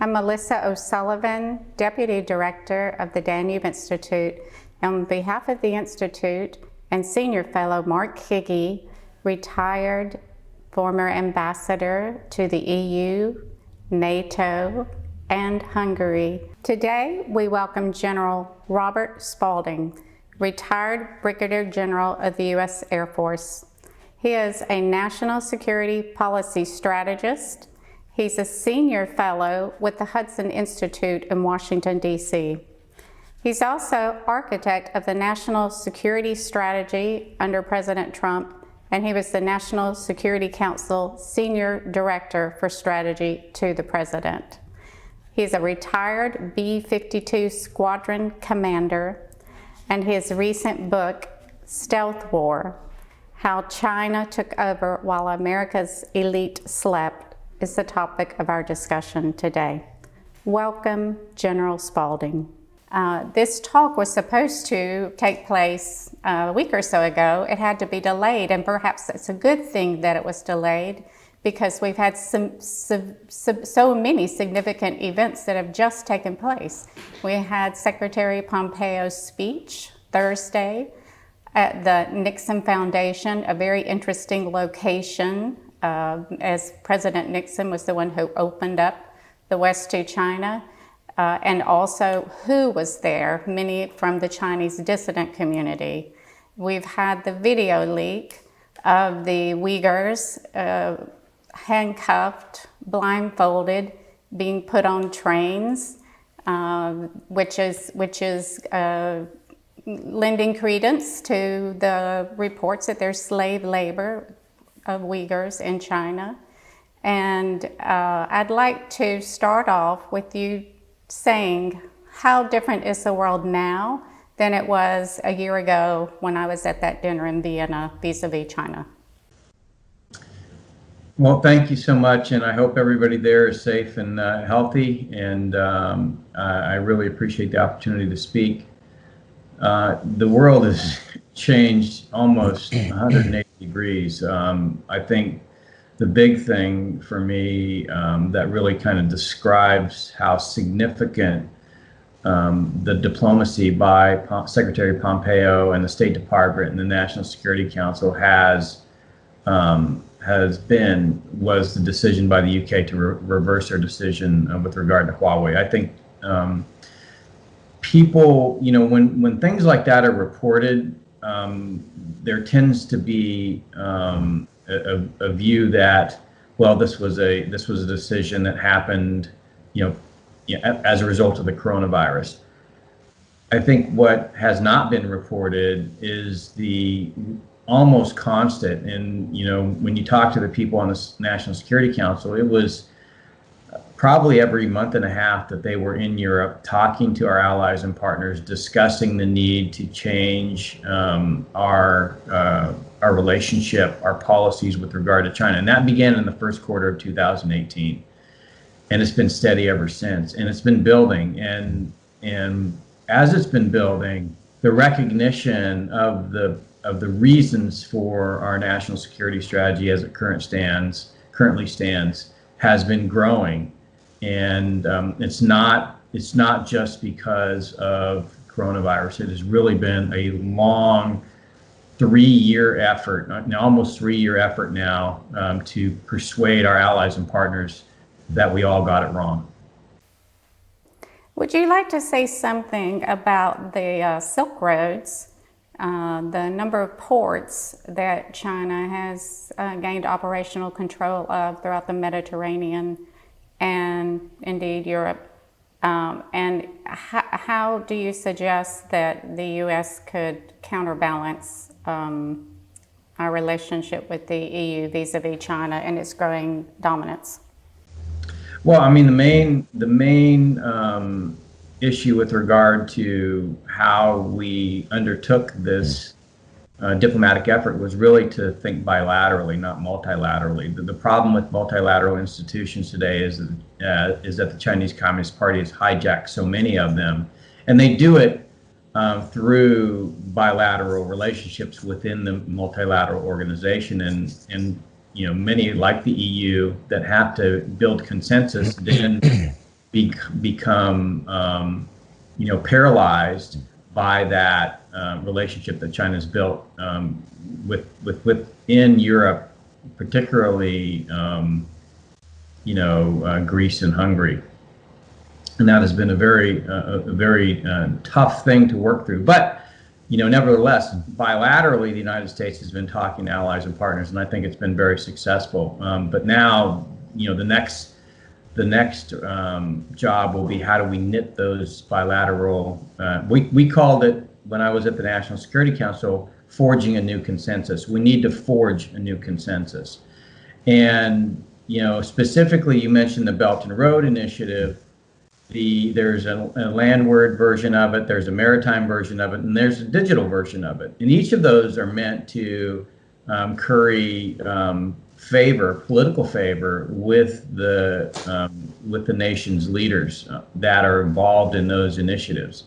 I'm Melissa O'Sullivan, Deputy Director of the Danube Institute. On behalf of the Institute and Senior Fellow Mark Higgie, retired former Ambassador to the EU, NATO, and Hungary. Today, we welcome General Robert Spalding, retired Brigadier General of the US Air Force. He is a national security policy strategist. He's a senior fellow with the Hudson Institute in Washington, D.C. He's also architect of the National Security Strategy under President Trump, and he was the National Security Council Senior Director for Strategy to the President. He's a retired B-52 Squadron Commander, and his recent book, Stealth War: How China Took Over While America's Elite Slept, is the topic of our discussion today. Welcome, General Spalding. This talk was supposed to take place a week or so ago. It had to be delayed, and perhaps it's a good thing that it was delayed because we've had so many significant events that have just taken place. We had Secretary Pompeo's speech Thursday at the Nixon Foundation, a very interesting location, as President Nixon was the one who opened up the West to China, and also who was there, many from the Chinese dissident community. We've had the video leak of the Uyghurs handcuffed, blindfolded, being put on trains, which is lending credence to the reports that there's slave labor of Uyghurs in China. And I'd like to start off with you saying, how different is the world now than it was a year ago when I was at that dinner in Vienna vis-a-vis China? Well, thank you so much, and I hope everybody there is safe and healthy, and I really appreciate the opportunity to speak. The world has changed almost 180 degrees. I think the big thing for me that really kind of describes how significant the diplomacy by Secretary Pompeo and the State Department and the National Security Council has been was the decision by the UK to reverse their decision with regard to Huawei. I think people, when things like that are reported, there tends to be a view that, well, this was a decision that happened, as a result of the coronavirus. I think what has not been reported is the almost constant, and when you talk to the people on the National Security Council, it was probably every month and a half that they were in Europe talking to our allies and partners, discussing the need to change our relationship, our policies with regard to China. And that began in the first quarter of 2018. And it's been steady ever since. And it's been building. And as it's been building, the recognition of the reasons for our national security strategy as it currently stands has been growing. And it's not just because of coronavirus. It has really been a long 3-year effort, almost 3-year effort now, to persuade our allies and partners that we all got it wrong. Would you like to say something about the Silk Roads, the number of ports that China has gained operational control of throughout the Mediterranean and indeed Europe? And how do you suggest that the U.S. could counterbalance our relationship with the EU vis-a-vis China and its growing dominance? Well, I mean, the main issue with regard to how we undertook this diplomatic effort was really to think bilaterally, not multilaterally. The problem with multilateral institutions today is that the Chinese Communist Party has hijacked so many of them, and they do it through bilateral relationships within the multilateral organization, and many like the EU that have to build consensus then become paralyzed by that relationship that China's built within Europe, particularly Greece and Hungary. And that has been a very tough thing to work through. But nevertheless, bilaterally, the United States has been talking to allies and partners, and I think it's been very successful. But now, the next job will be how do we knit those bilateral. We called it, when I was at the National Security Council, forging a new consensus. We need to forge a new consensus. And specifically, you mentioned the Belt and Road Initiative. There's a landward version of it, there's a maritime version of it, and there's a digital version of it. And each of those are meant to curry political favor with the nation's leaders that are involved in those initiatives.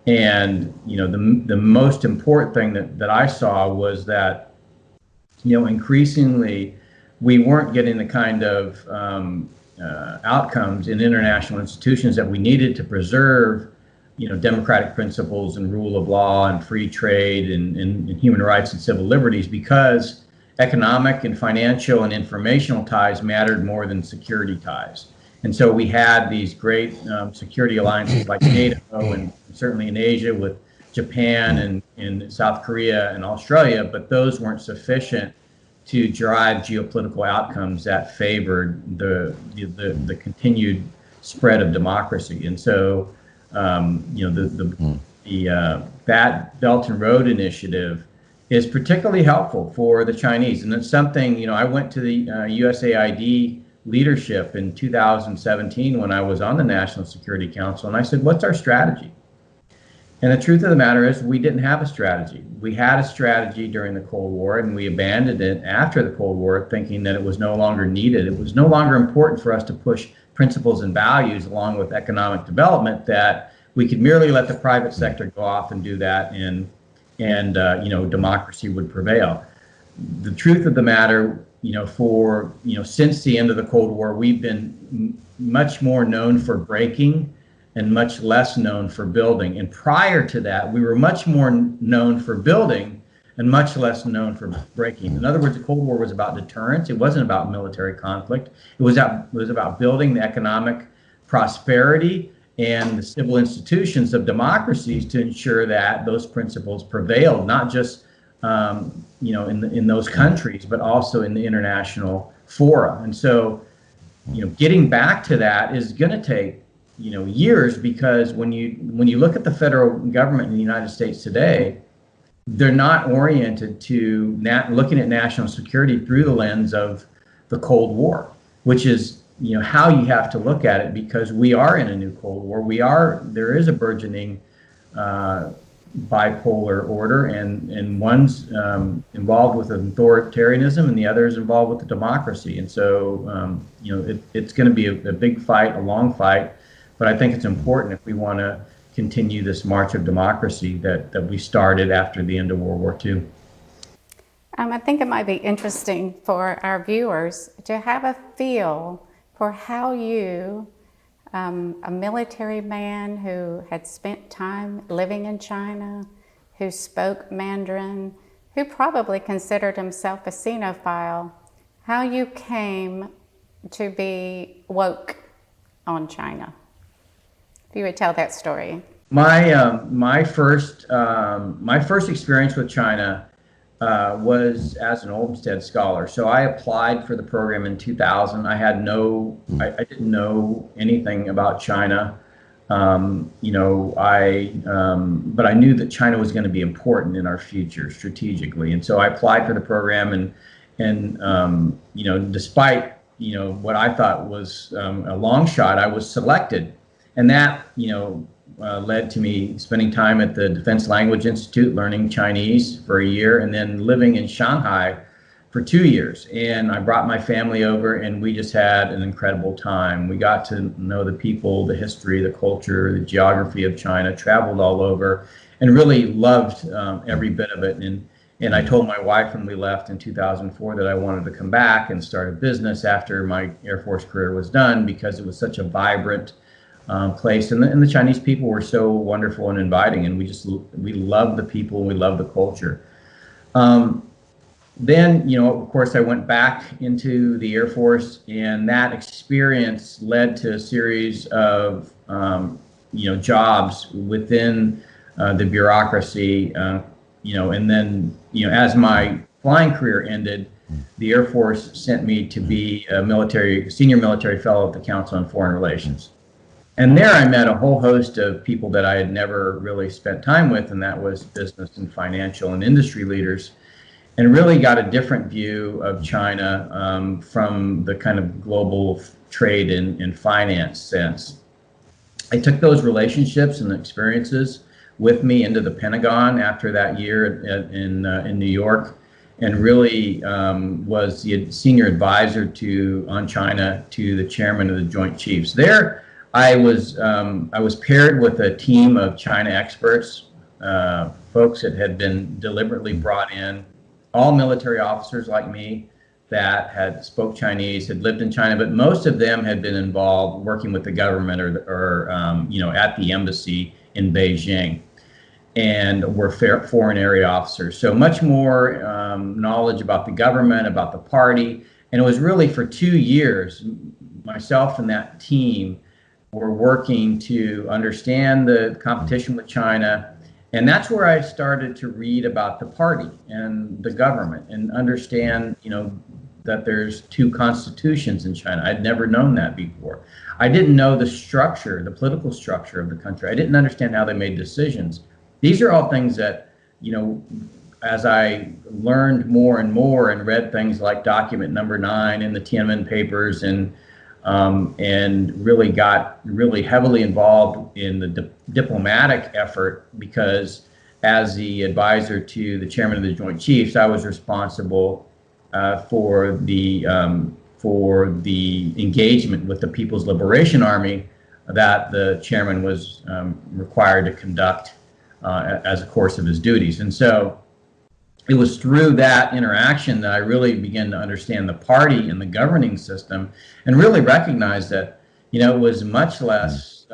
And the most important thing that I saw was that increasingly we weren't getting the kind of outcomes in international institutions that we needed to preserve, democratic principles and rule of law and free trade and human rights and civil liberties, because economic and financial and informational ties mattered more than security ties. And so we had these great security alliances like NATO, and certainly in Asia with Japan and in South Korea and Australia, but those weren't sufficient to drive geopolitical outcomes that favored the continued spread of democracy. And so, that Belt and Road Initiative is particularly helpful for the Chinese. And it's something, I went to the USAID leadership in 2017 when I was on the National Security Council, and I said, what's our strategy? And the truth of the matter is we didn't have a strategy. We had a strategy during the Cold War, and we abandoned it after the Cold War, thinking that it was no longer needed. It was no longer important for us to push principles and values along with economic development, that we could merely let the private sector go off and do that, and democracy would prevail. The truth of the matter, since the end of the Cold War, we've been much more known for breaking and much less known for building. And prior to that, we were much more known for building and much less known for breaking. In other words, the Cold War was about deterrence. It wasn't about military conflict. It was about building the economic prosperity and the civil institutions of democracies to ensure that those principles prevailed, not just in those countries, but also in the international fora. And so, getting back to that is going to take years, because when you look at the federal government in the United States today, they're not oriented to looking at national security through the lens of the Cold War, which is how you have to look at it, because we are in a new Cold War. There is a burgeoning bipolar order, and one's involved with authoritarianism and the other is involved with the democracy. And so it's going to be a big fight, a long fight. But I think it's important if we want to continue this march of democracy that we started after the end of World War II. I think it might be interesting for our viewers to have a feel for how you, a military man who had spent time living in China, who spoke Mandarin, who probably considered himself a Sinophile, how you came to be woke on China. If you would tell that story. My first experience with China was as an Olmsted scholar. So I applied for the program in 2000. I didn't know anything about China. But I knew that China was going to be important in our future strategically. And so I applied for the program, and despite what I thought was a long shot, I was selected. And that, led to me spending time at the Defense Language Institute, learning Chinese for a year, and then living in Shanghai for 2 years. And I brought my family over, and we just had an incredible time. We got to know the people, the history, the culture, the geography of China, traveled all over, and really loved every bit of it. And I told my wife when we left in 2004 that I wanted to come back and start a business after my Air Force career was done, because it was such a vibrant place. And the Chinese people were so wonderful and inviting, and we love the people and we love the culture. Then, of course, I went back into the Air Force, and that experience led to a series of, jobs within the bureaucracy, and then, as my flying career ended, the Air Force sent me to be a senior military fellow at the Council on Foreign Relations. And there I met a whole host of people that I had never really spent time with, and that was business and financial and industry leaders, and really got a different view of China from the kind of global trade and finance sense. I took those relationships and experiences with me into the Pentagon after that year in New York, and really was the senior advisor on China to the chairman of the Joint Chiefs. There, I was paired with a team of China experts, folks that had been deliberately brought in, all military officers like me that had spoke Chinese, had lived in China, but most of them had been involved working with the government or at the embassy in Beijing, and were foreign area officers. So much more knowledge about the government, about the party. And it was really for 2 years, myself and that team were working to understand the competition with China. And that's where I started to read about the party and the government and understand, that there's 2 constitutions in China. I'd never known that before. I didn't know the structure, the political structure of the country. I didn't understand how they made decisions. These are all things that, as I learned more and more and read things like document number 9 in the Tiananmen papers and really got really heavily involved in the diplomatic effort, because as the advisor to the chairman of the Joint Chiefs, I was responsible for the engagement with the People's Liberation Army that the chairman was required to conduct as a course of his duties. And so it was through that interaction that I really began to understand the party and the governing system, and really recognize that, it was much less,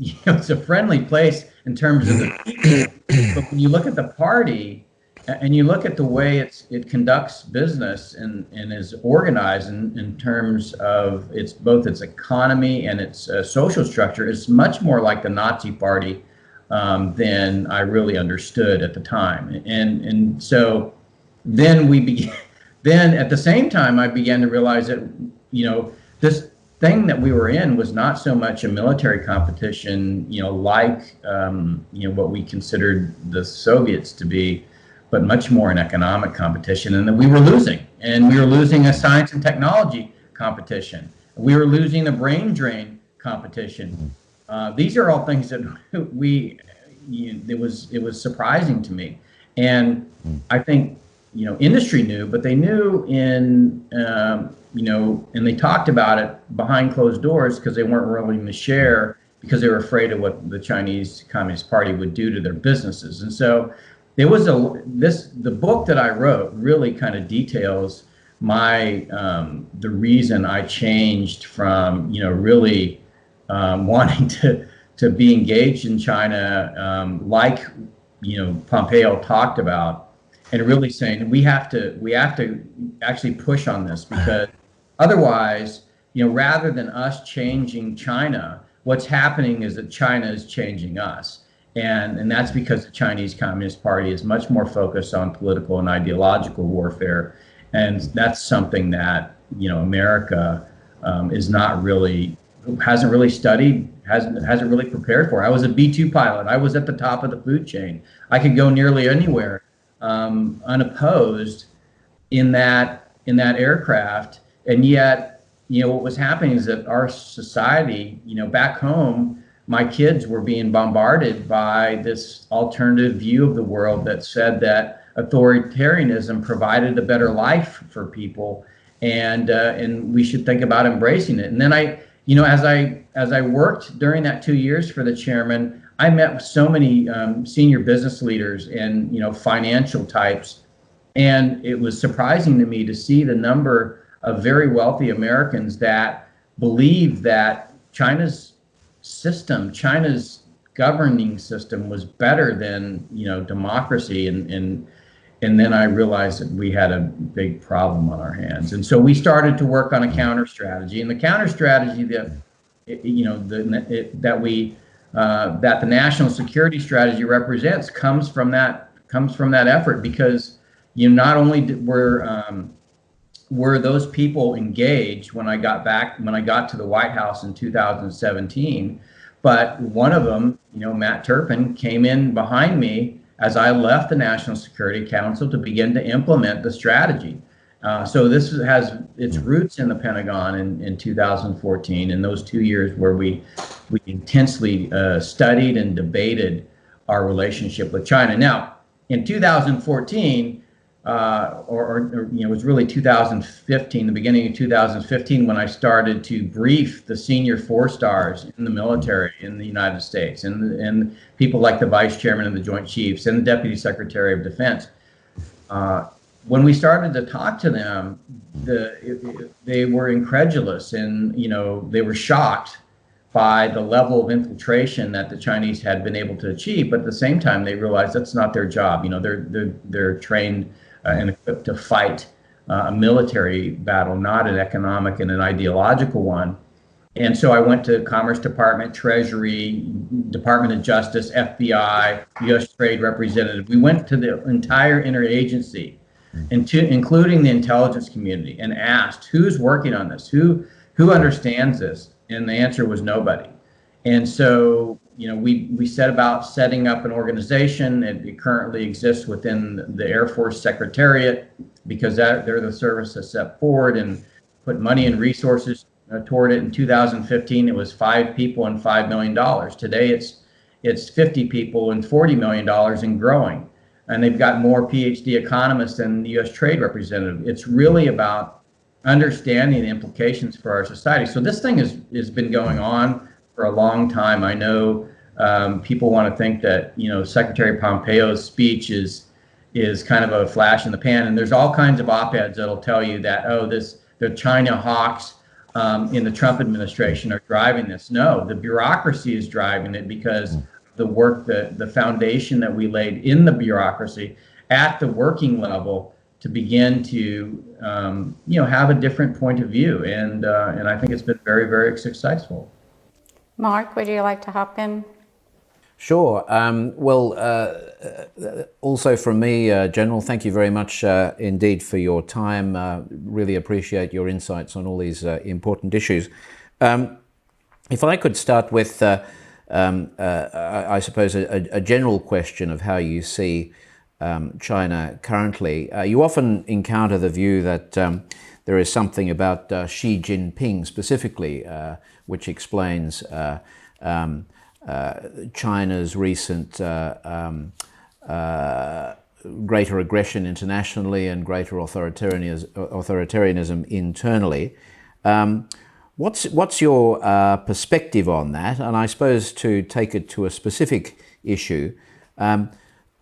it's a friendly place in terms of the people. But when you look at the party and you look at the way it conducts business and is organized in terms of both its economy and its social structure, it's much more like the Nazi Party than I really understood at the time. And so then then at the same time, I began to realize that, this thing that we were in was not so much a military competition, like, what we considered the Soviets to be, but much more an economic competition, and that we were losing. And we were losing a science and technology competition. We were losing a brain drain competition. These are all things that it was surprising to me. And I think, industry knew, but they knew and they talked about it behind closed doors because they weren't willing to share, because they were afraid of what the Chinese Communist Party would do to their businesses. And so there was the book that I wrote really kind of details the reason I changed from, really wanting to be engaged in China, like, Pompeo talked about, and really saying we have to actually push on this, because otherwise, rather than us changing China, what's happening is that China is changing us. And that's because the Chinese Communist Party is much more focused on political and ideological warfare. And that's something that, America hasn't really studied, hasn't really prepared for. I was a B-2 pilot. I was at the top of the food chain. I could go nearly anywhere unopposed in that aircraft. And yet, what was happening is that our society, back home, my kids were being bombarded by this alternative view of the world that said that authoritarianism provided a better life for people, and we should think about embracing it. And then as I worked during that 2 years for the chairman, I met with so many senior business leaders and financial types, and it was surprising to me to see the number of very wealthy Americans that believe that China's system, China's governing system was better than, democracy. And then I realized that we had a big problem on our hands. And so we started to work on a counter strategy. And the counter strategy that, that the national security strategy represents comes from that effort, because not only were those people engaged when I got to the White House in 2017, but one of them, Matt Turpin, came in behind me as I left the National Security Council to begin to implement the strategy. So this has its roots in the Pentagon in 2014, in those 2 years where we intensely studied and debated our relationship with China. Now, in 2014, it was really 2015, the beginning of 2015, when I started to brief the senior 4-stars in the military in the United States, and people like the Vice Chairman of the Joint Chiefs and the Deputy Secretary of Defense. When we started to talk to them, they were incredulous, and they were shocked by the level of infiltration that the Chinese had been able to achieve. But at the same time, they realized that's not their job. They're trained and equipped to fight a military battle, not an economic and an ideological one. And so I went to Commerce Department, Treasury, Department of Justice, FBI, U.S. Trade Representative. We went to the entire interagency, including the intelligence community, and asked, who's working on this? Who understands this? And the answer was nobody. And so, we set about setting up an organization. It currently exists within the Air Force Secretariat, because they're the service that set forward and put money and resources toward it. In 2015, it was 5 people and $5 million. Today, it's 50 people and $40 million and growing. And they've got more PhD economists than the U.S. Trade Representative. It's really about understanding the implications for our society. So this thing has been going on for a long time. I know people want to think that Secretary Pompeo's speech is kind of a flash in the pan, and there's all kinds of op-eds that'll tell you that the China hawks in the Trump administration are driving this. No, the bureaucracy is driving it, because the work, the foundation that we laid in the bureaucracy at the working level to begin to have a different point of view, and I think it's been very, very successful. Mark, would you like to hop in? Sure. Also from me, General, thank you very much indeed for your time. Really appreciate your insights on all these important issues. If I could start with, I suppose, a general question of how you see China currently. You often encounter the view that there is something about Xi Jinping specifically, which explains China's recent greater aggression internationally and greater authoritarianism internally. What's your perspective on that? And I suppose, to take it to a specific issue,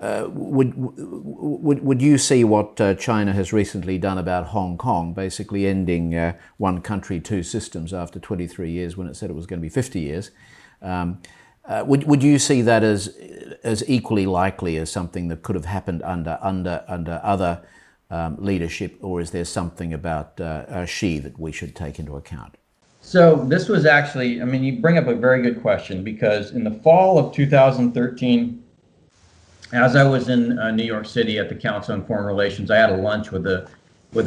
would you see what China has recently done about Hong Kong, basically ending one country, two systems after 23 years when it said it was going to be 50 years? Would you see that as equally likely as something that could have happened under other leadership, or is there something about Xi that we should take into account? So this was actually, you bring up a very good question, because in the fall of 2013, as I was in New York City at the Council on Foreign Relations, I had a lunch with a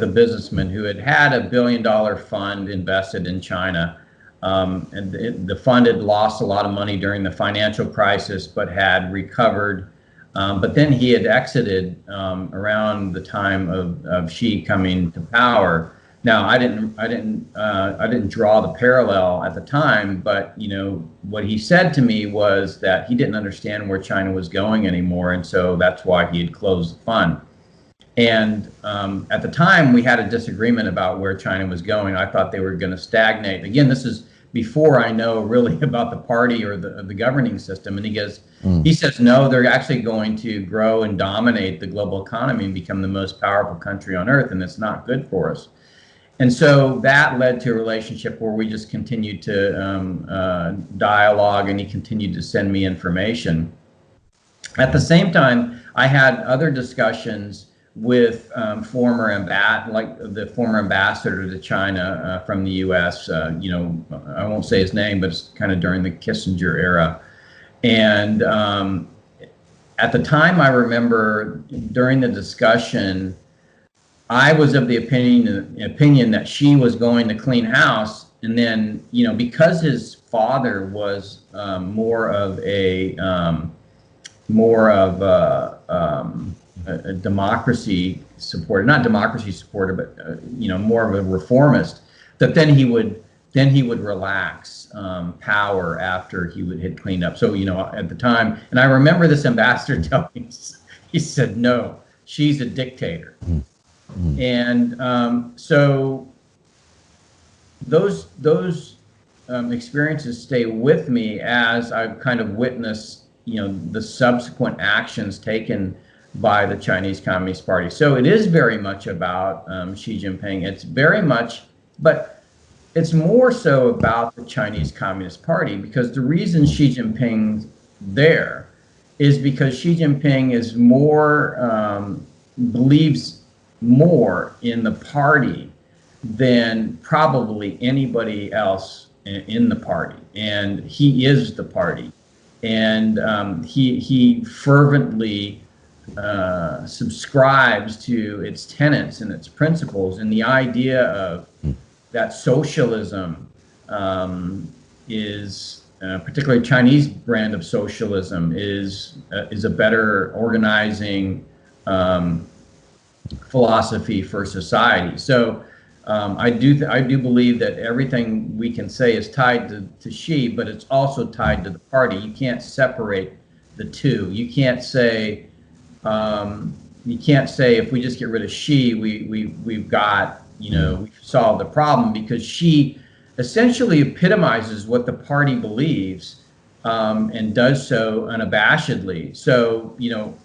businessman who had $1 billion fund invested in China. And the fund had lost a lot of money during the financial crisis, but had recovered. But then he had exited around the time of Xi coming to power. Now, I didn't draw the parallel at the time, but what he said to me was that he didn't understand where China was going anymore, and so that's why he had closed the fund. And at the time, we had a disagreement about where China was going. I thought they were going to stagnate. Again, this is before I know really about the party or the governing system. And he says, no, they're actually going to grow and dominate the global economy and become the most powerful country on earth, and it's not good for us. And so that led to a relationship where we just continued to dialogue, and he continued to send me information. At the same time, I had other discussions with the former ambassador to China from the U.S. I won't say his name, but it's kind of during the Kissinger era. And at the time, I remember during the discussion, I was of the opinion that Xi was going to clean house, and then because his father was more of a democracy supporter, not democracy supporter, but more of a reformist, that then he would relax power after he had cleaned up. So at the time, and I remember this ambassador telling me, he said, "No, she's a dictator." And so those experiences stay with me as I've kind of witnessed the subsequent actions taken by the Chinese Communist Party. So it is very much about Xi Jinping. It's very much, but it's more so about the Chinese Communist Party, because the reason Xi Jinping's there is because Xi Jinping is more, believes more in the party than probably anybody else in the party. And he is the party. And he fervently subscribes to its tenets and its principles, and the idea of that socialism is, particularly Chinese brand of socialism, is a better organizing philosophy for society. So I do believe that everything we can say is tied to Xi, but it's also tied to the party. You can't separate the two. You can't say if we just get rid of Xi, we've got we've solved the problem, because Xi essentially epitomizes what the party believes and does so unabashedly. So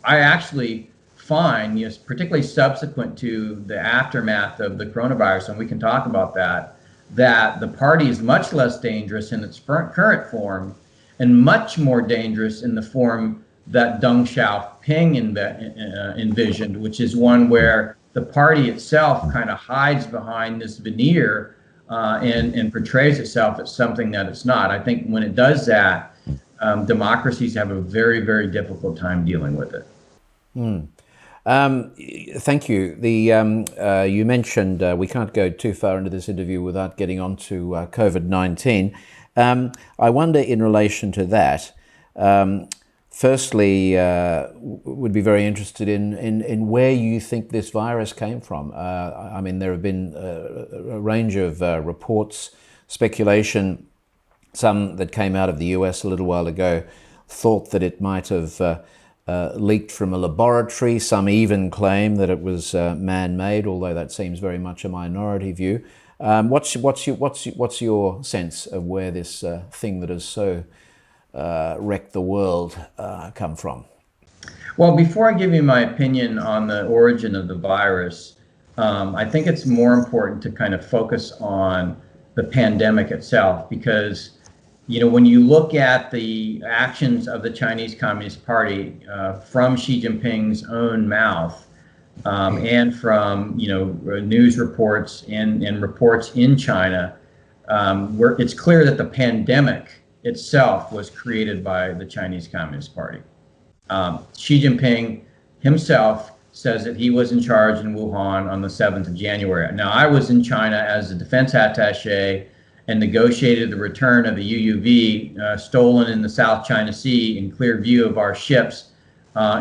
I actually find, particularly subsequent to the aftermath of the coronavirus, and we can talk about that the party is much less dangerous in its current form, and much more dangerous in the form that Deng Xiaoping envisioned, which is one where the party itself kind of hides behind this veneer and portrays itself as something that it's not. I think when it does that, democracies have a very, very difficult time dealing with it. Thank you. You mentioned we can't go too far into this interview without getting on to COVID-19. I wonder, in relation to that, firstly, would be very interested in where you think this virus came from. I mean, there have been a range of reports, speculation. Some that came out of the US a little while ago thought that it might have leaked from a laboratory. Some even claim that it was man-made, although that seems very much a minority view. What's your sense of where this thing that has so wrecked the world come from? Well, before I give you my opinion on the origin of the virus, I think it's more important to kind of focus on the pandemic itself, because when you look at the actions of the Chinese Communist Party from Xi Jinping's own mouth, and from news reports and reports in China, where it's clear that the pandemic itself was created by the Chinese Communist Party. Xi Jinping himself says that he was in charge in Wuhan on the 7th of January. Now, I was in China as a defense attaché and negotiated the return of a UUV stolen in the South China Sea in clear view of our ships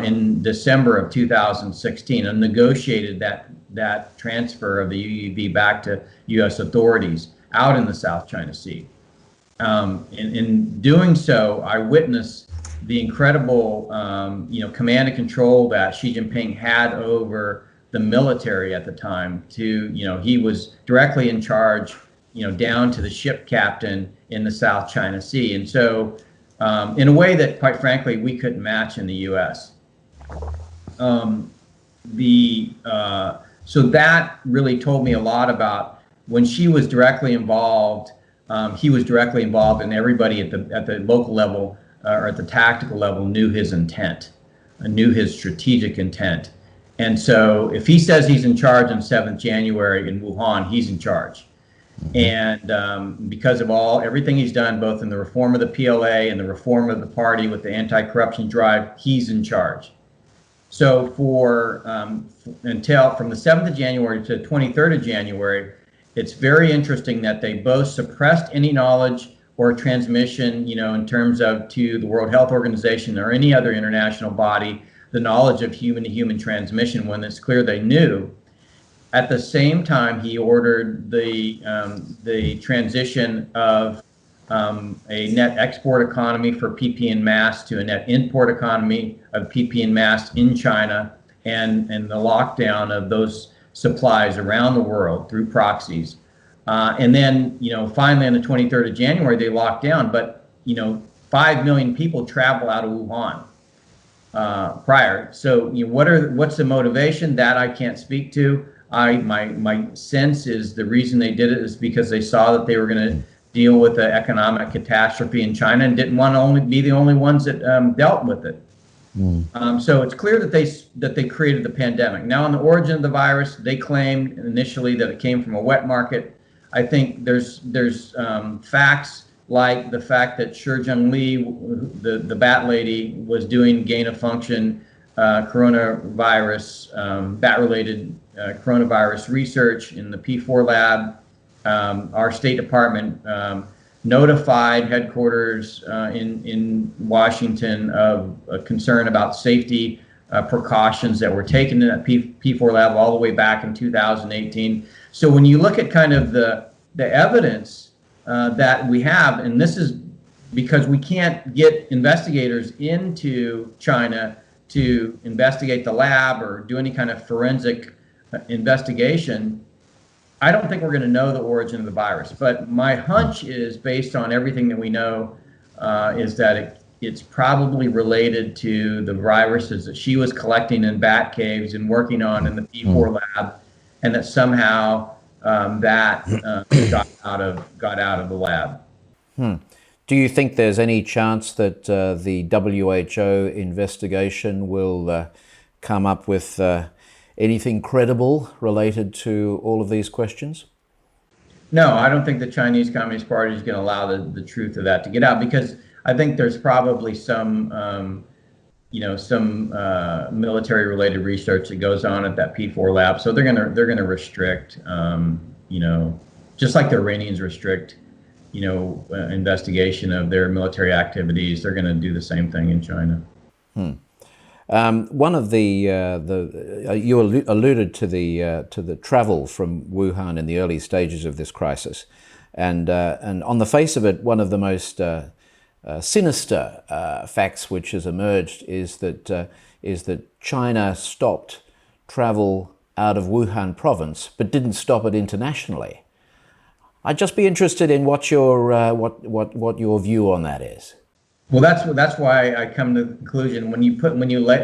in December of 2016, and negotiated that transfer of the UUV back to U.S. authorities out in the South China Sea. In doing so, I witnessed the incredible, command and control that Xi Jinping had over the military at the time. He was directly in charge, down to the ship captain in the South China Sea. And so, in a way that, quite frankly, we couldn't match in the U.S. So that really told me a lot about when she was directly involved, he was directly involved, and everybody at the local level or at the tactical level knew his intent, knew his strategic intent. And so if he says he's in charge on 7th January in Wuhan, he's in charge. And because of everything he's done, both in the reform of the PLA and the reform of the party with the anti-corruption drive, he's in charge. So until from the 7th of January to the 23rd of January, it's very interesting that they both suppressed any knowledge or transmission, in terms of to the World Health Organization or any other international body, the knowledge of human-to-human transmission when it's clear they knew. At the same time, he ordered the transition of a net export economy for PP and masks to a net import economy of PP and masks in China, and the lockdown of those supplies around the world through proxies. And then, finally on the 23rd of January, they locked down, but, 5 million people travel out of Wuhan prior. So, what's the motivation? That I can't speak to. My sense is the reason they did it is because they saw that they were going to deal with the economic catastrophe in China and didn't want to be the only ones that dealt with it. So it's clear that they created the pandemic. Now, on the origin of the virus, they claimed initially that it came from a wet market. I think there's facts like the fact that Shi Zhengli, the bat lady, was doing gain of function coronavirus, bat-related coronavirus research in the P4 lab. Our State Department notified headquarters in Washington of a concern about safety precautions that were taken in that P4 lab all the way back in 2018. So when you look at kind of the evidence that we have, and this is because we can't get investigators into China to investigate the lab or do any kind of forensic investigation, I don't think we're going to know the origin of the virus. But my hunch is, based on everything that we know, is that it's probably related to the viruses that she was collecting in bat caves and working on in the P4 lab, and that somehow that got out of the lab. Do you think there's any chance that the WHO investigation will come up with anything credible related to all of these questions? No, I don't think the Chinese Communist Party is going to allow the truth of that to get out, because I think there's probably some military-related research that goes on at that P4 lab. So they're going to restrict, just like the Iranians restrict, investigation of their military activities. They're going to do the same thing in China. One of you alluded to the travel from Wuhan in the early stages of this crisis, and on the face of it, one of the most sinister facts which has emerged is that China stopped travel out of Wuhan province, but didn't stop it internationally. I'd just be interested in what your view on that is. Well, that's why I come to the conclusion, when you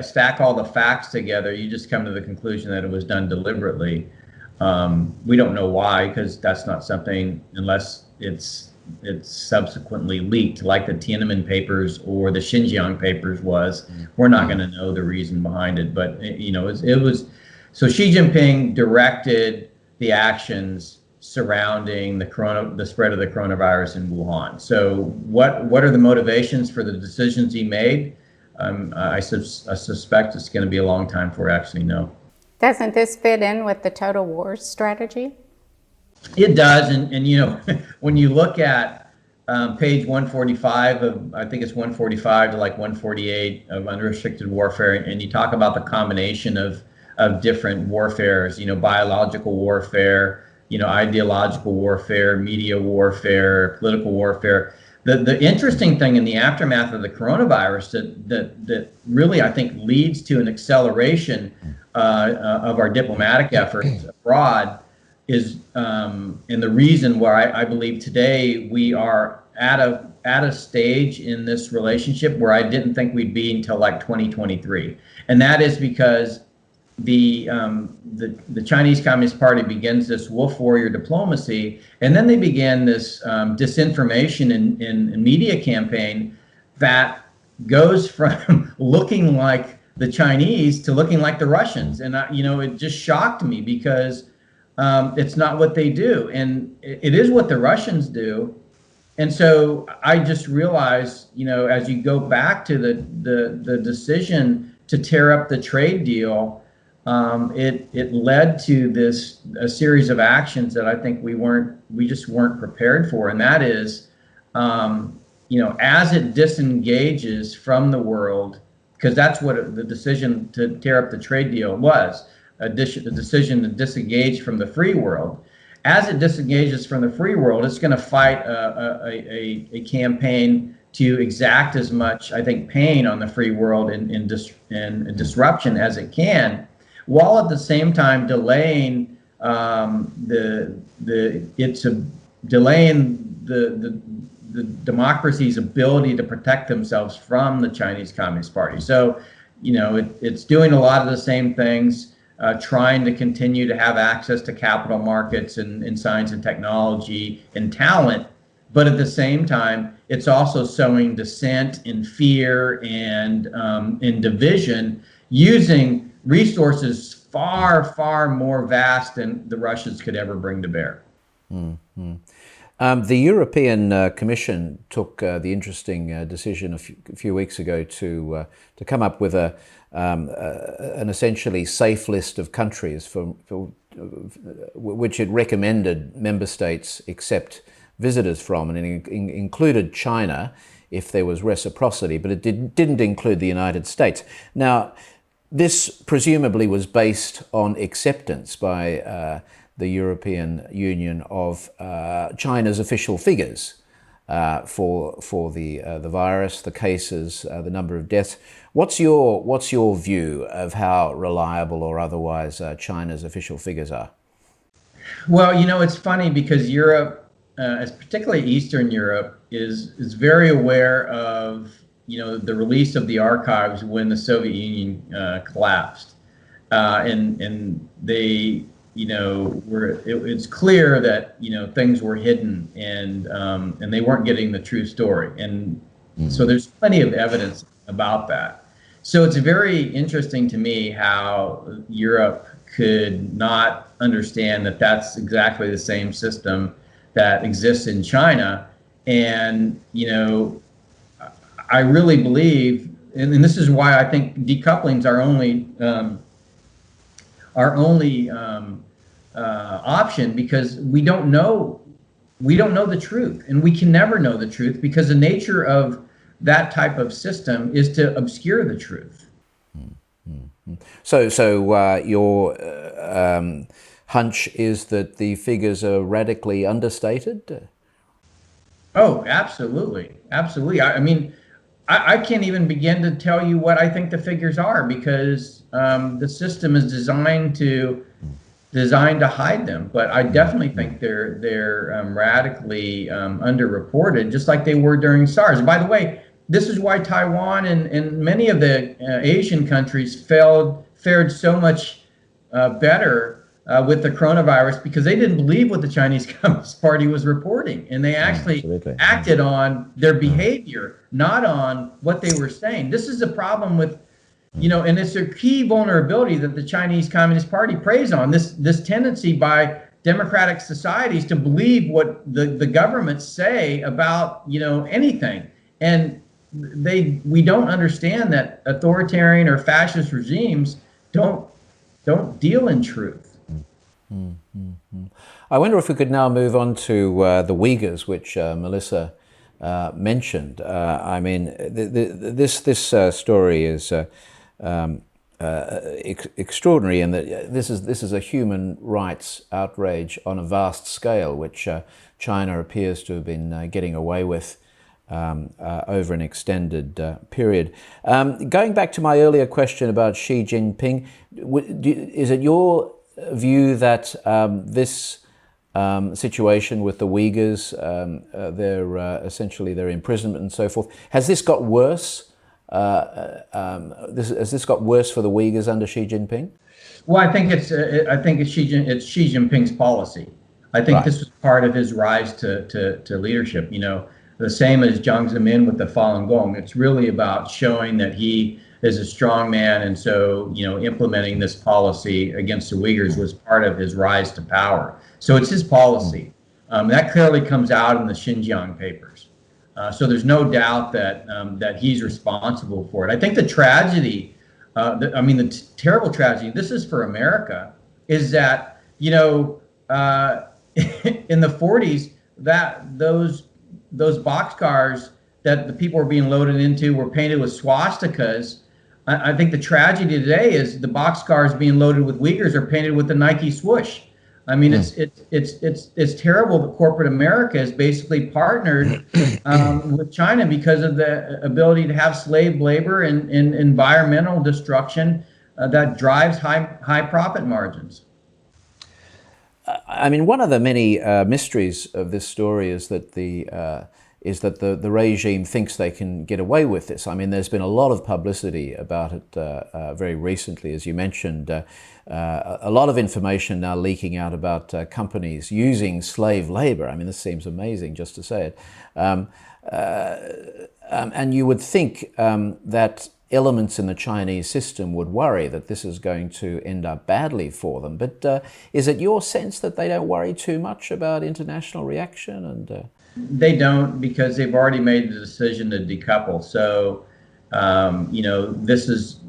stack all the facts together, you just come to the conclusion that it was done deliberately. We don't know why, because that's not something, unless it's subsequently leaked, like the Tiananmen papers or the Xinjiang papers was. We're not going to know the reason behind it, but it was. So Xi Jinping directed the actions surrounding the spread of the coronavirus in Wuhan. So what are the motivations for the decisions he made? I suspect it's going to be a long time before we actually know. Doesn't this fit in with the total war strategy? It does, and when you look at page 145 of, I think it's 145 to like 148 of unrestricted warfare, and you talk about the combination of different warfares, biological warfare, ideological warfare, media warfare, political warfare. The interesting thing in the aftermath of the coronavirus that really, I think, leads to an acceleration of our diplomatic efforts abroad is, and the reason why I believe today we are at a stage in this relationship where I didn't think we'd be until like 2023. And that is because the Chinese Communist Party begins this wolf warrior diplomacy, and then they began this disinformation and media campaign that goes from looking like the Chinese to looking like the Russians. And it just shocked me because it's not what they do, and it is what the Russians do. And so I just realized, as you go back to the decision to tear up the trade deal, it led to a series of actions that I think we just weren't prepared for, and that is, as it disengages from the world, because that's what the decision to tear up the trade deal was, a decision to disengage from the free world. As it disengages from the free world, it's going to fight a campaign to exact as much, I think, pain on the free world and disruption as it can, while at the same time delaying the democracy's ability to protect themselves from the Chinese Communist Party. So, it's doing a lot of the same things. Trying to continue to have access to capital markets and science and technology and talent, but at the same time, it's also sowing dissent and fear and division, using resources far, far more vast than the Russians could ever bring to bear. Mm-hmm. The European Commission took the interesting decision a few weeks ago to come up with an essentially safe list of countries for which it recommended member states accept visitors from, and it included China if there was reciprocity, but it didn't include the United States. Now, this presumably was based on acceptance by the European Union of China's official figures for the virus, the cases, the number of deaths. What's your view of how reliable or otherwise China's official figures are? Well, it's funny because Europe, particularly Eastern Europe, is very aware of the release of the archives when the Soviet Union collapsed, and they it's clear that things were hidden and they weren't getting the true story, and so there's plenty of evidence about that. So it's very interesting to me how Europe could not understand that that's exactly the same system that exists in China. And I really believe, and this is why I think decoupling is our only option, because we don't know the truth, and we can never know the truth because the nature of that type of system is to obscure the truth. So your hunch is that the figures are radically understated? Oh, absolutely. I mean, I can't even begin to tell you what I think the figures are, because the system is designed to hide them. But I definitely think they're radically underreported, just like they were during SARS. By the way, this is why Taiwan and many of the Asian countries fared so much better with the coronavirus, because they didn't believe what the Chinese Communist Party was reporting, and they actually acted on their behavior, not on what they were saying. This is a problem with, and it's a key vulnerability that the Chinese Communist Party preys on, this tendency by democratic societies to believe what the governments say about, anything. And we don't understand that authoritarian or fascist regimes don't deal in truth. Mm-hmm. I wonder if we could now move on to the Uyghurs, which Melissa mentioned. I mean, this story is extraordinary in that this is a human rights outrage on a vast scale, which China appears to have been getting away with over an extended period. Going back to my earlier question about Xi Jinping, is it your view that this situation with the Uyghurs, their imprisonment and so forth, has this got worse? Has this got worse for the Uyghurs under Xi Jinping? Well, I think it's Xi Jinping's policy. I think Right. this was part of his rise to leadership. You know, the same as Jiang Zemin with the Falun Gong. It's really about showing that he is a strong man, and so implementing this policy against the Uyghurs was part of his rise to power. So it's his policy. That clearly comes out in the Xinjiang papers. So there's no doubt that he's responsible for it. I think the tragedy. The terrible tragedy, this is for America, is that, in the 40s, that those boxcars that the people were being loaded into were painted with swastikas. I think the tragedy today is the boxcars being loaded with Uyghurs are painted with the Nike swoosh. I mean, it's terrible that corporate America has basically partnered with China because of the ability to have slave labor and environmental destruction that drives high profit margins. I mean, one of the many mysteries of this story is that the regime thinks they can get away with this. I mean, there's been a lot of publicity about it very recently, as you mentioned. A lot of information now leaking out about companies using slave labor. I mean, this seems amazing just to say it. And you would think that elements in the Chinese system would worry that this is going to end up badly for them. But is it your sense that they don't worry too much about international reaction? And they don't, because they've already made the decision to decouple. So, this is.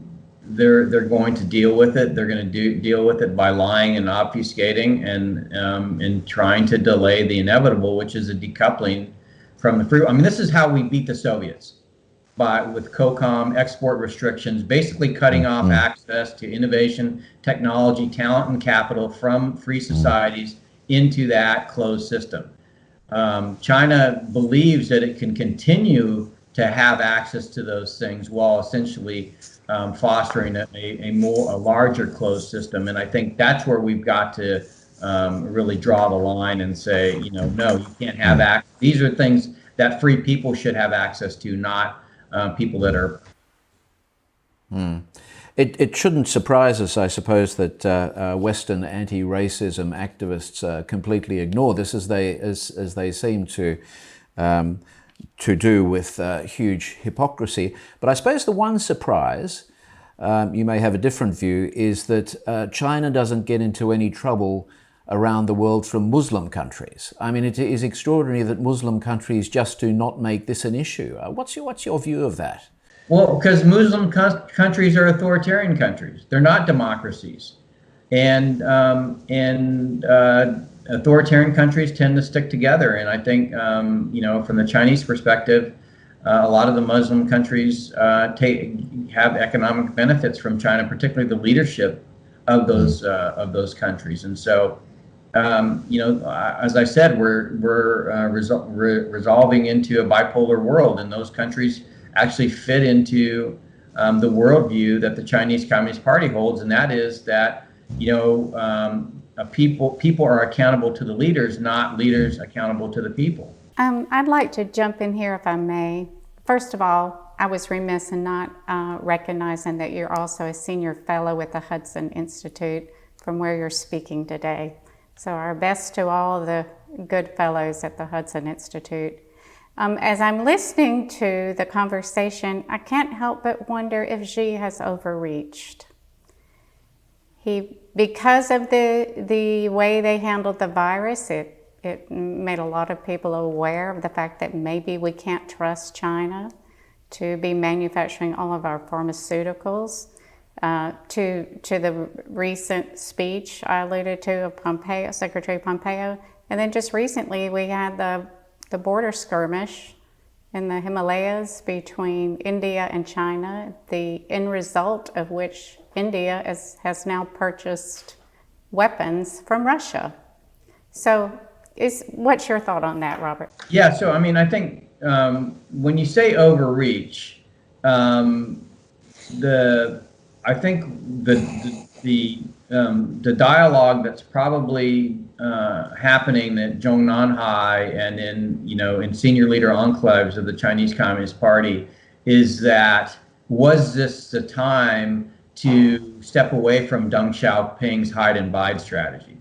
They're going to deal with it. They're going to deal with it by lying and obfuscating and trying to delay the inevitable, which is a decoupling from the free. I mean, this is how we beat the Soviets, with COCOM, export restrictions, basically cutting off access to innovation, technology, talent, and capital from free societies into that closed system. China believes that it can continue to have access to those things while essentially fostering a larger closed system. And I think that's where we've got to really draw the line and say, no, you can't have access. These are things that free people should have access to, not people that are. It shouldn't surprise us, I suppose, that Western anti-racism activists completely ignore this, as they seem to do with huge hypocrisy. But I suppose the one surprise, you may have a different view, is that China doesn't get into any trouble around the world from Muslim countries. I mean, it is extraordinary that Muslim countries just do not make this an issue. What's your view of that? Well, because Muslim countries are authoritarian countries. They're not democracies. And authoritarian countries tend to stick together. And I think, from the Chinese perspective, a lot of the Muslim countries have economic benefits from China, particularly the leadership of those countries. And so, as I said, we're resolving into a bipolar world, and those countries actually fit into the worldview that the Chinese Communist Party holds, and that is that people are accountable to the leaders, not leaders accountable to the people. I'd like to jump in here if I may. First of all, I was remiss in not recognizing that you're also a senior fellow with the Hudson Institute, from where you're speaking today. So our best to all the good fellows at the Hudson Institute. As I'm listening to the conversation, I can't help but wonder if Xi has overreached. Because of the way they handled the virus, it made a lot of people aware of the fact that maybe we can't trust China to be manufacturing all of our pharmaceuticals. To the recent speech I alluded to of Pompeo, Secretary Pompeo, and then just recently we had the border skirmish in the Himalayas between India and China, the end result of which India has now purchased weapons from Russia. So what's your thought on that, Robert? Yeah, so I mean, I think when you say overreach, I think the dialogue that's probably happening at Zhongnanhai and in senior leader enclaves of the Chinese Communist Party is that, was this the time to step away from Deng Xiaoping's hide and bide strategy.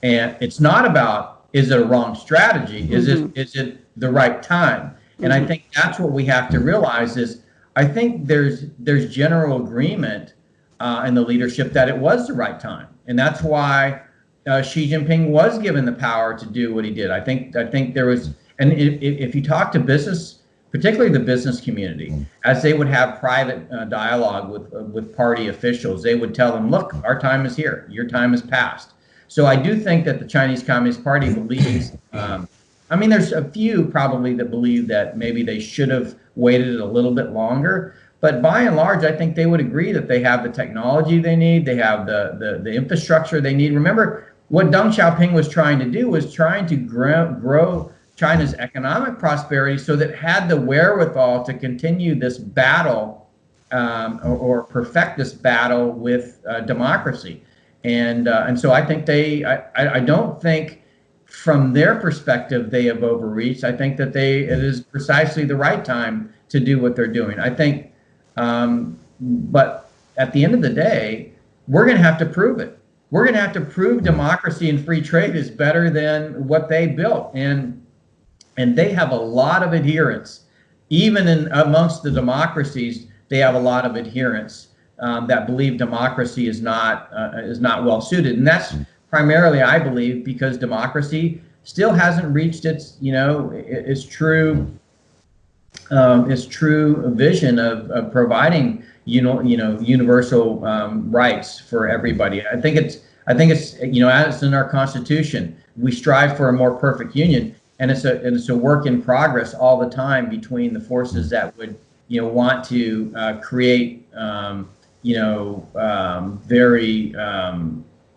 And it's not about, is it a wrong strategy? Is it the right time? And I think that's what we have to realize is, I think there's general agreement in the leadership that it was the right time. And that's why Xi Jinping was given the power to do what he did. I think there was, and if you talk to business, particularly the business community, as they would have private dialogue with party officials, they would tell them, look, our time is here, your time is past. So I do think that the Chinese Communist Party believes, I mean, there's a few probably that believe that maybe they should have waited a little bit longer, but by and large, I think they would agree that they have the technology they need, they have the infrastructure they need. Remember, what Deng Xiaoping was trying to do was trying to grow China's economic prosperity so that it had the wherewithal to continue this battle or perfect this battle with democracy. And so I think I don't think from their perspective they have overreached. I think that it is precisely the right time to do what they're doing. I think, but at the end of the day, we're going to have to prove it. We're going to have to prove democracy and free trade is better than what they built. And they have a lot of adherents. Even amongst the democracies, they have a lot of adherents that believe democracy is not well suited. And that's primarily, I believe, because democracy still hasn't reached its true vision of providing universal rights for everybody. I think it's as in our Constitution, we strive for a more perfect union, and it's a work in progress all the time between the forces that would want to create very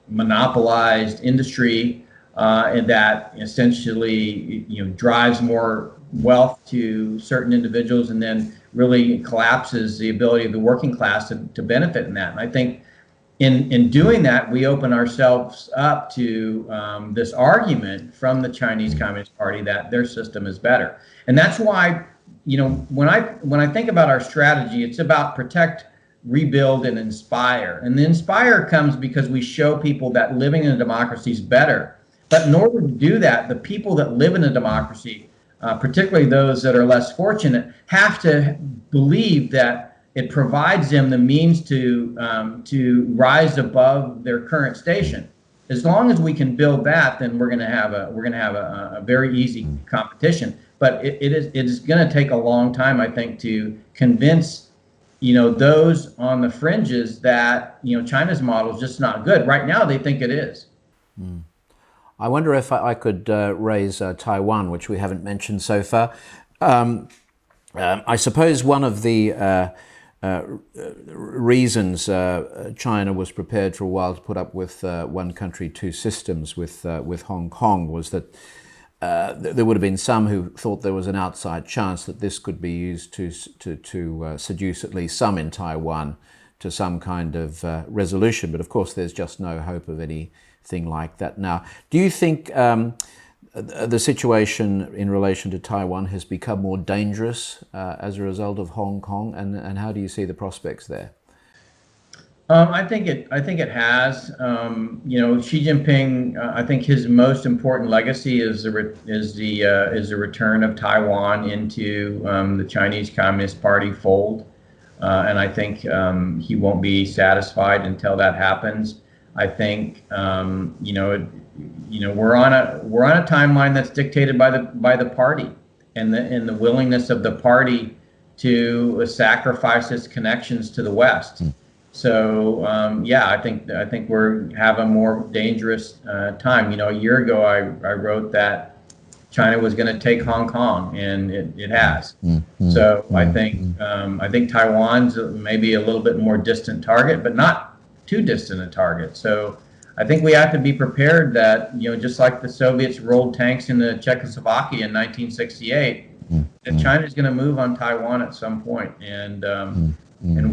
monopolized industry and that essentially drives more wealth to certain individuals and then really collapses the ability of the working class to benefit in that. And I think in doing that, we open ourselves up to this argument from the Chinese Communist Party that their system is better. And that's why, when I think about our strategy, it's about protect, rebuild, and inspire. And the inspire comes because we show people that living in a democracy is better. But in order to do that, the people that live in a democracy, particularly those that are less fortunate, have to believe that it provides them the means to rise above their current station. As long as we can build that, then we're going to have a very easy competition. But it is going to take a long time, I think, to convince those on the fringes that China's model is just not good. Right now, they think it is. I wonder if I could raise Taiwan, which we haven't mentioned so far. I suppose one of the reasons China was prepared for a while to put up with one country, two systems with Hong Kong was that there would have been some who thought there was an outside chance that this could be used to seduce at least some in Taiwan to some kind of resolution. But of course, there's just no hope of anything like that now. Do you think the situation in relation to Taiwan has become more dangerous as a result of Hong Kong, and how do you see the prospects there? I think it has. Xi Jinping. I think his most important legacy is the return of Taiwan into the Chinese Communist Party fold, and I think he won't be satisfied until that happens. I think we're on a timeline that's dictated by the party and the willingness of the party to sacrifice its connections to the West. So I think we're have a more dangerous time. A year ago I wrote that China was going to take Hong Kong, and it has. So I think Taiwan's maybe a little bit more distant target, but not too distant a target. So I think we have to be prepared that just like the Soviets rolled tanks into Czechoslovakia in 1968, that China's going to move on Taiwan at some point, and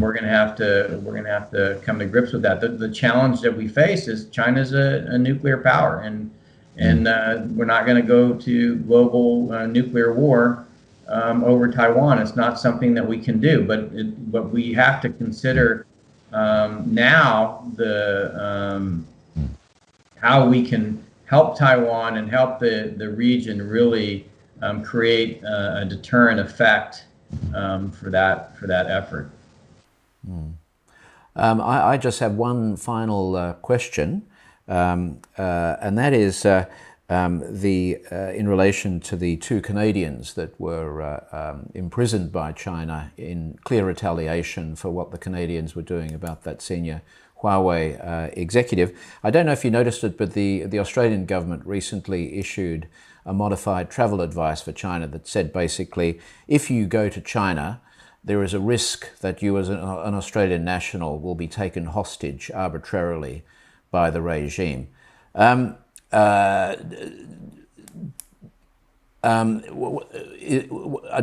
we're going to have to come to grips with that. The challenge that we face is China's a nuclear power, and we're not going to go to global nuclear war over Taiwan. It's not something that we can do, but we have to consider now how we can help Taiwan and help the region really create a deterrent effect for that effort. I just have one final question, and that is in relation to the two Canadians that were imprisoned by China in clear retaliation for what the Canadians were doing about that senior Huawei executive. I don't know if you noticed it, but the Australian government recently issued a modified travel advice for China that said basically, if you go to China, there is a risk that you as an Australian national will be taken hostage arbitrarily by the regime. I'd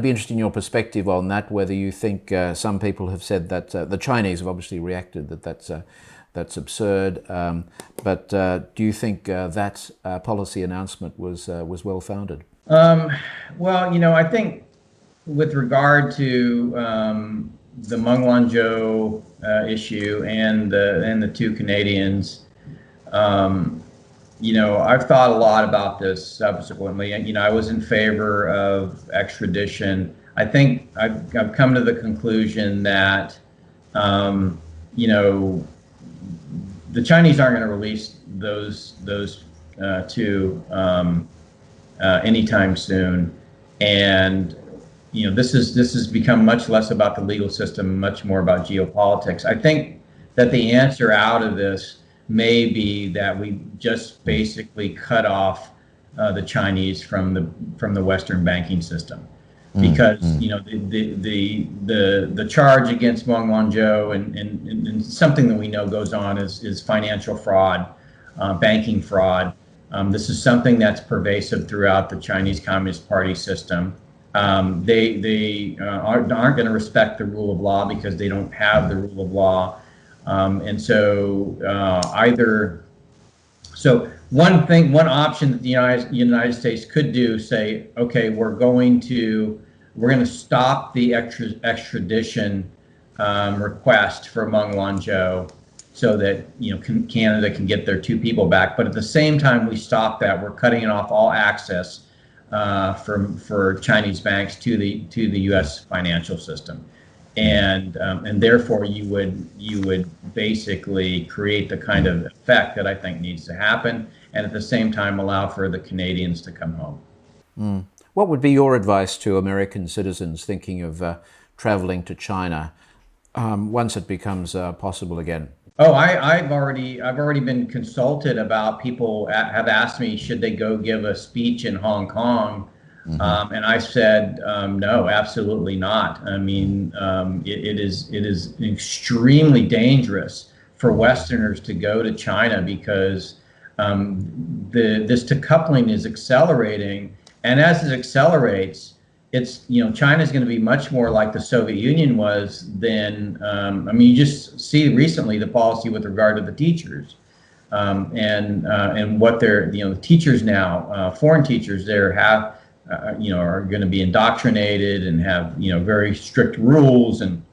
be interested in your perspective on that, whether you think some people have said that the Chinese have obviously reacted that that's absurd, but do you think that policy announcement was well founded? Well, I think with regard to the Meng Wanzhou issue and the two Canadians, I've thought a lot about this subsequently. I was in favor of extradition. I think I've come to the conclusion that, the Chinese aren't going to release those two anytime soon, and this has become much less about the legal system, much more about geopolitics. I think that the answer out of this may be that we just basically cut off the Chinese from the Western banking system, because the charge against Meng Wanzhou and something that we know goes on is financial fraud, banking fraud. This is something that's pervasive throughout the Chinese Communist Party system. They aren't going to respect the rule of law because they don't have the rule of law. And so one option that the United States could do, say, okay, we're going to stop the extradition request for Meng Wanzhou, so that Canada can get their two people back. But at the same time we stop that, we're cutting off all access for Chinese banks to the U.S. financial system. And therefore you would basically create the kind of effect that I think needs to happen, and at the same time allow for the Canadians to come home. What would be your advice to American citizens thinking of traveling to China once it becomes possible again? Oh, I've already been consulted about. People have asked me, should they go give a speech in Hong Kong? And I said, no, absolutely not. I mean, it is extremely dangerous for Westerners to go to China, because this decoupling is accelerating, and as it accelerates, China's going to be much more like the Soviet Union was than. You just see recently the policy with regard to the teachers, and what they're the teachers now, foreign teachers there have. Are going to be indoctrinated and have very strict rules and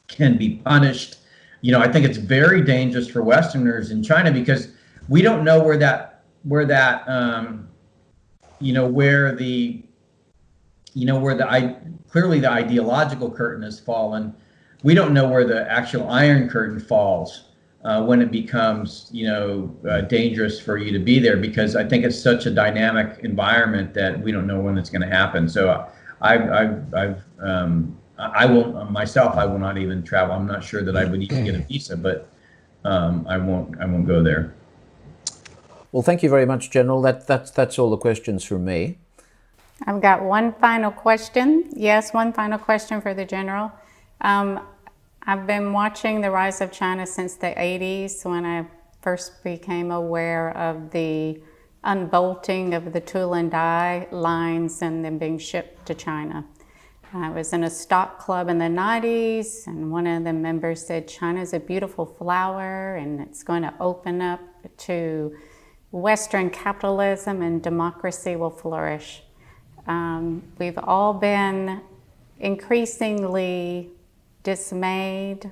can be punished. I think it's very dangerous for Westerners in China, because we don't know where the clearly the ideological curtain has fallen. We don't know where the actual Iron Curtain falls when it becomes dangerous for you to be there, because I think it's such a dynamic environment that we don't know when it's going to happen. So I will myself, I will not even travel. I'm not sure that I would even get a visa, but I won't go there. Well, thank you very much, General. That's all the questions from me. I've got one final question. Yes, one final question for the General. I've been watching the rise of China since the 80s, when I first became aware of the unbolting of the tool and die lines and them being shipped to China. I was in a stock club in the 90s, and one of the members said, China's a beautiful flower and it's going to open up to Western capitalism and democracy will flourish. We've all been increasingly dismayed,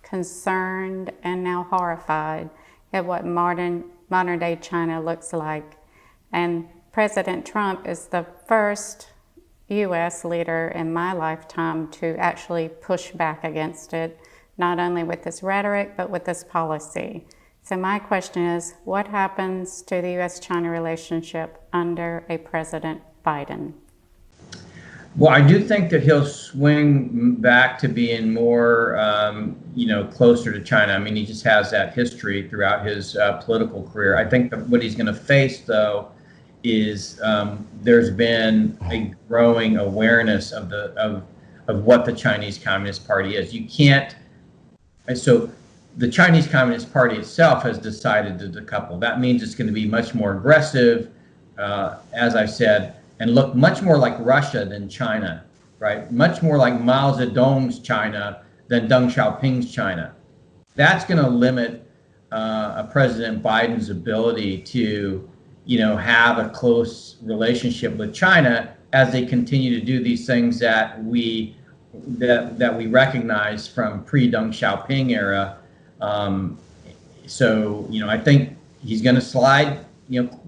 concerned and now horrified at what modern day China looks like. And President Trump is the first US leader in my lifetime to actually push back against it, not only with this rhetoric, but with this policy. So my question is, what happens to the US-China relationship under a President Biden? Well, I do think that he'll swing back to being more, closer to China. I mean, he just has that history throughout his political career. I think that what he's going to face, though, is there's been a growing awareness of what the Chinese Communist Party is. You can't. So the Chinese Communist Party itself has decided to decouple. That means it's going to be much more aggressive, as I said, and look much more like Russia than China, right? Much more like Mao Zedong's China than Deng Xiaoping's China. That's going to limit President Biden's ability to, have a close relationship with China as they continue to do these things that we recognize from pre-Deng Xiaoping era. I think he's going to slide,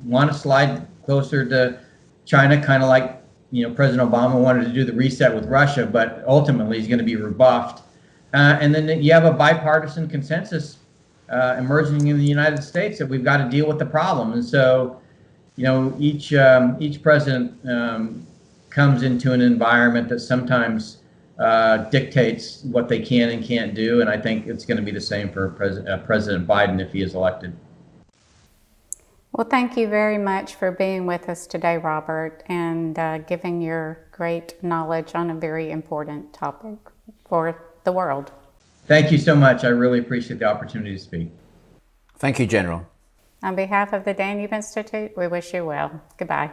want to slide closer to China, kind of like, President Obama wanted to do the reset with Russia, but ultimately he's going to be rebuffed. And then you have a bipartisan consensus emerging in the United States that we've got to deal with the problem. And so, each president comes into an environment that sometimes dictates what they can and can't do. And I think it's going to be the same for President Biden if he is elected. Well, thank you very much for being with us today, Robert, and giving your great knowledge on a very important topic for the world. Thank you so much. I really appreciate the opportunity to speak. Thank you, General. On behalf of the Danube Institute, we wish you well. Goodbye.